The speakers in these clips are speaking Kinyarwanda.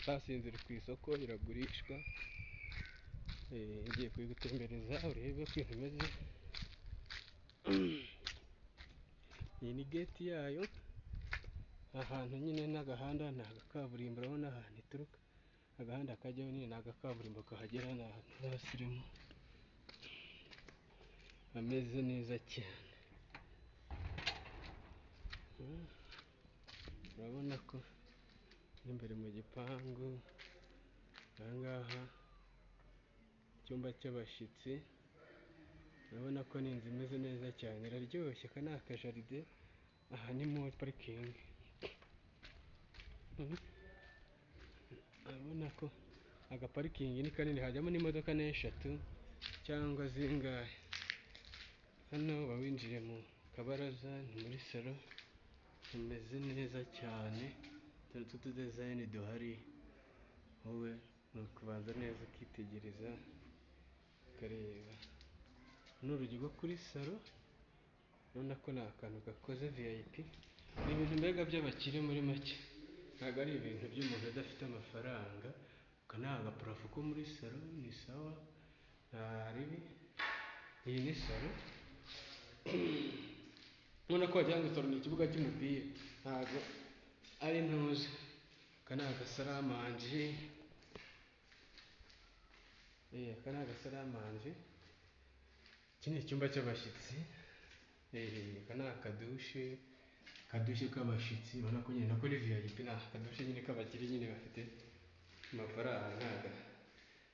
sasa iyi nzu iri ku isoko iragurishwa, ngiye kuyigutembereza urebe uko imeze. Iyi ni gate yayo, ahantu nyine n'agahanda ni agakaburimbo, urabona ahantu ituruka agahanda kajyaho nyine ni agakaburimbo kahagera, ni ahantu h'abasirimu hameze neza cyane. Urabona ko n'imbere mu gipangu, ahangaha icyumba cy'abashyitsi, urabona ko ni inzu imeze neza cyane, iraryoshye. Aka ni akajaride, aha ni muri parikingi. Urabona ko agaparikingi ni kanini, hajyamo n'imodoka n'eshatu cyangwa zingahe. Hano uba winjiye mu kabaraza, ni muri salo, hameze neza cyane. Dore utu tudezayini duhari, wowe ni ukubanza neza ukitegereza ukareba. Ni urugi rwo kuri salo, urabona ko ni akantu gakoze VIP, ni ibintu mbega by'abakire muri make, ntabwo ari ibintu by'umuntu udafite amafaranga. Aka ni agaparafo ko muri salo, ni sawa, nta ribi. Iyi ni salo, urabona ko wagira ngo salo ni ikibuga cy'umupira, ntabwo ari ntuza. Aka ni agasaramanje, aka ni agasaramanje. Iki ni icyumba cy'abashyitsi, aka ni akadushe k'abashyitsi, urabona ko nyine nako ni VIP, ni akadushe nyine k'abakire nyine bafite amafaranga,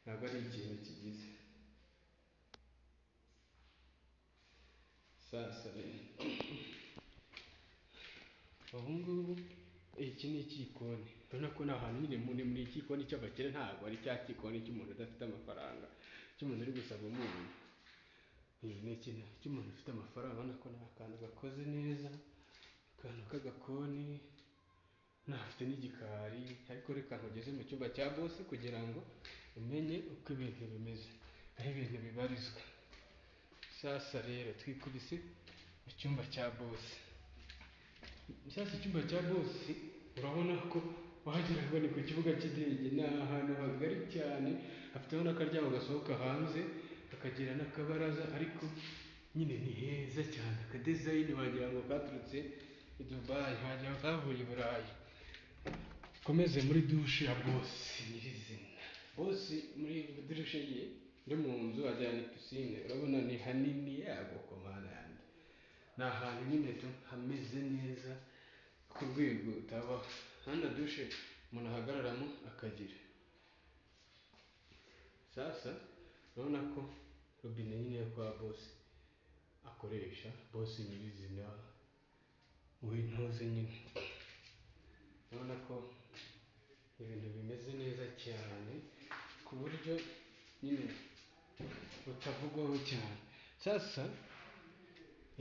ntabwo ari ikintu kigize. Sasa ubu ngubu iki ni ikikoni, urabona ko ni ahantu nyine muri ikikoni cy'abakire, ntabwo ari cya gikoni cy'umuntu udafite amafaranga, cy'umuntu uri gusaba umunyu. Ni ikintu cy'umuntu ufite amafaranga, urabona ko ni akantu gakoze neza, akantu k'agakoni, ntafite n'igikari. Ariko reka nkugeze mu cyumba cya bosi kugira ngo umenye uko ibintu bimeze, aho ibintu bibarizwa. Sasa rero twikubise mu cyumba cya bosi. Sasa icyumba cya bosi urabona ko wagira ngo ni ku kibuga cy'indege, ni ahantu hagari cyane, afiteho n'akaryango gasohoka hanze, akagira n'akabaraza, ariko nyine ni heza cyane. Akadezayini wagira ngo katurutse i Dubai, wagira ngo kavuye i Burayi. Komeze muri dushe ya bosi nyirizina. Bosi muri dushe ye yo mu nzu ajyana pisine, urabona ni hanini yago komana yanjye. Ni ahantu nyine hameze neza ku rwego utabaho. Hano dushe umuntu ahagararamo akagira. Sasa urabona ko robine nyine yo kwa bosi akoresha, bosi nyirizina w'intuze nyine. Urabona ko ibintu bimeze neza cyane ku buryo nyine butavugwaho cyane. Sasa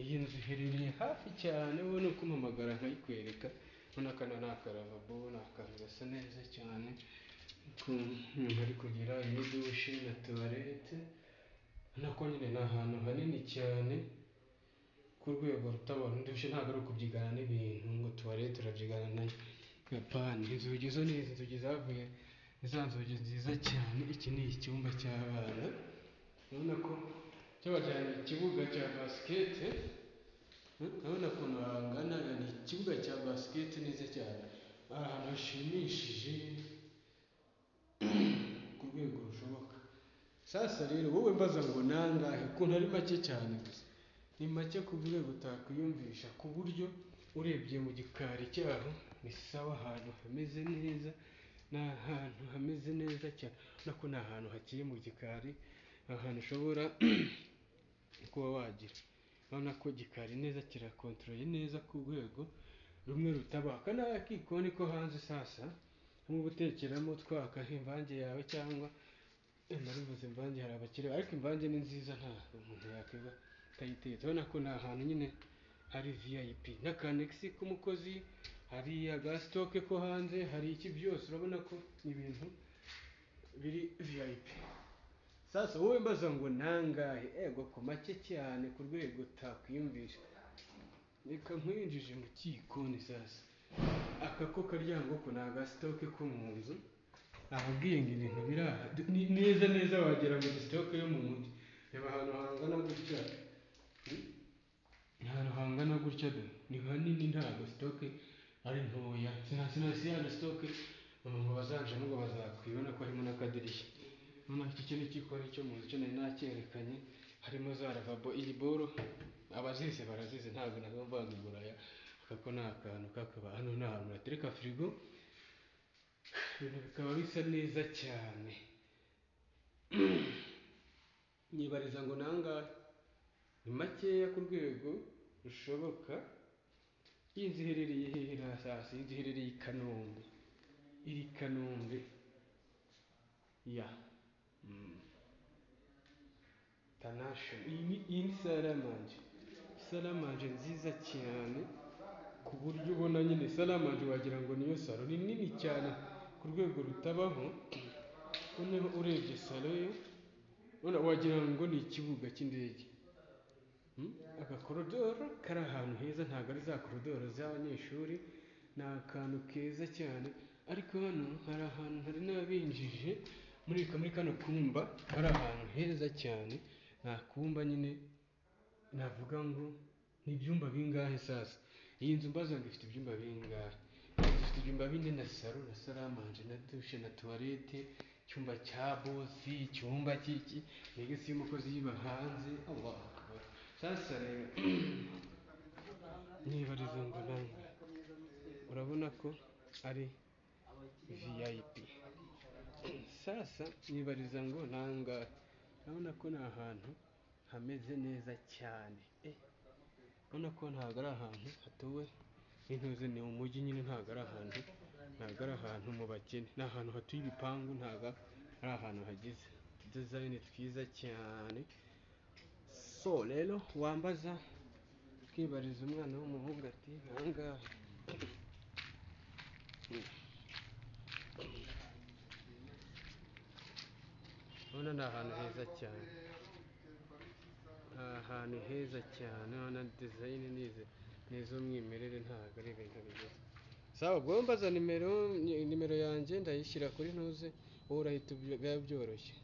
iyi nzu iherereye hafi cyane, wowe ni ukumpamagara nkayikwereka. Urabona ko ni akaravabo, ni akantu gasa neza cyane, umuntu ari kugira iyi dushe na tuwarete. Urabona ko nyine ni ahantu hanini cyane ku rwego rutabona. Dushe ntabwo ari ukubyigana n'ibintu ngo tuwarete urabyigana nayo, apana. Inzugi zo ni izi nzugi zavuye, za nzugi nziza cyane. Iki ni icyumba cy'abana, urabona ko cyabajyanye ikibuga cya basikete, urabona ukuntu hangana, ni ikibuga cya basikete neza cyane, ahantu hashimishije ku rwego rushoboka. Sasa rero wowe mbaza ngo nangahe, ukuntu ari make cyane, gusa ni make ku rwego utakwiyumvisha, ku buryo urebye mu gikari cyaho ni sawa, ahantu hameze neza, ni ahantu hameze neza cyane. Urabona ko ni ahantu hakeye mu gikari, ahantu ushobora kuba wagira. Urabona ko gikari neza, kirakontorore neza ku rwego rumwe rutabaho. Aka ni akikoni ko hanze. Sasa nk'ubu utekeramo twaka imvange yawe, cyangwa narivuze imvange, hari abakire, ariko imvange ni nziza, nta umuntu yakwiba atayitetse. Urabona ko ni ahantu nyine hari VIP, n'akanegisi k'umukozi, hari agasitoke ko hanze, hari iki byose. Urabona ko ibintu biri VIP. Sasa wowe mbaza ngo nangahe, ego ko make cyane ku rwego utakwiyumvisha. Reka nkwinjije mu cyikoni. Sasa aka ko karyango ko ni agasitoke ko mu nzu, ababwiye ngo ibintu biri aha neza neza wagera muri sitoke yo mu mujyi, reba ahantu hangana gutya, ahantu hangana gutya ni hanini, ntabwo sitoke ari ntoya, sinasi ya sitoke ngo bazajemo ngo bazakwibona ko harimo n'akadirishya. Noneho iki cyo ni igikoni cyo mu nzu, cyo nari nakyerekanye, harimo za lavabo, iyi boro abazizi barazizi, ntabwo nabwo mvanga iguraya, kuko ni akantu kakaba, hano ni ahantu batereka firigo, ibintu bikaba bisa neza cyane. Nyibariza ngo nangahe, ni makeya ku rwego rushoboka. Iyi nzu iherereye hehe hasi? Iyi nzu iherereye i Kanombe, iri Kanombe ya International. Iyi ni salamanje, salamanje nziza cyane, ku buryo ubona nyine salamanje wagira ngo niyo salo, ni nini cyane ku rwego rutabaho. Noneho urebye salo yo wagira ngo ni ikibuga cy'indege. Agakorodoro kari ahantu heza, ntabwo ari za korodoro z'abanyeshuri, ni akantu keza cyane. Ariko hano hari ahantu hari n'abinjije muri kano kumba, hari ahantu heza cyane, nta kumba nyine navuga ngo ni ibyumba bingahe sasa. Iyi nzu mbaza ngo ifite ibyumba bingahe? Ifite ibyumba bine na salo na salamanje na dushe na tuwarete, icyumba cya bosi, icyumba cy'iki, mbese iyo umukozi yiba hanze. Sasa rero nibariza ngo nange, urabona ko ari VIP. Sasa nibariza ngo nangahe, urabona ko ni ahantu hameze neza cyane. Urabona ko ntabwo ari ahantu hatuwe n'intuze, ni mu mujyi nyine, ntabwo ari ahantu mu bakene, ni ahantu hatuye ibipangu, ntabwo ari ahantu hagize dizayini twiza cyane. So rero wambaza ukibariza umwana w'umuhungu ati nangahe. Urabona ni ahantu heza cyane, ahantu heza cyane, urabona dizayini ni iz'umwimerere, ntabwo ari ibintu bigeze. Sawa, ubwo mbaza nimero yanjye ndayishyira kuri ntuze, wowe urahita byoroshye.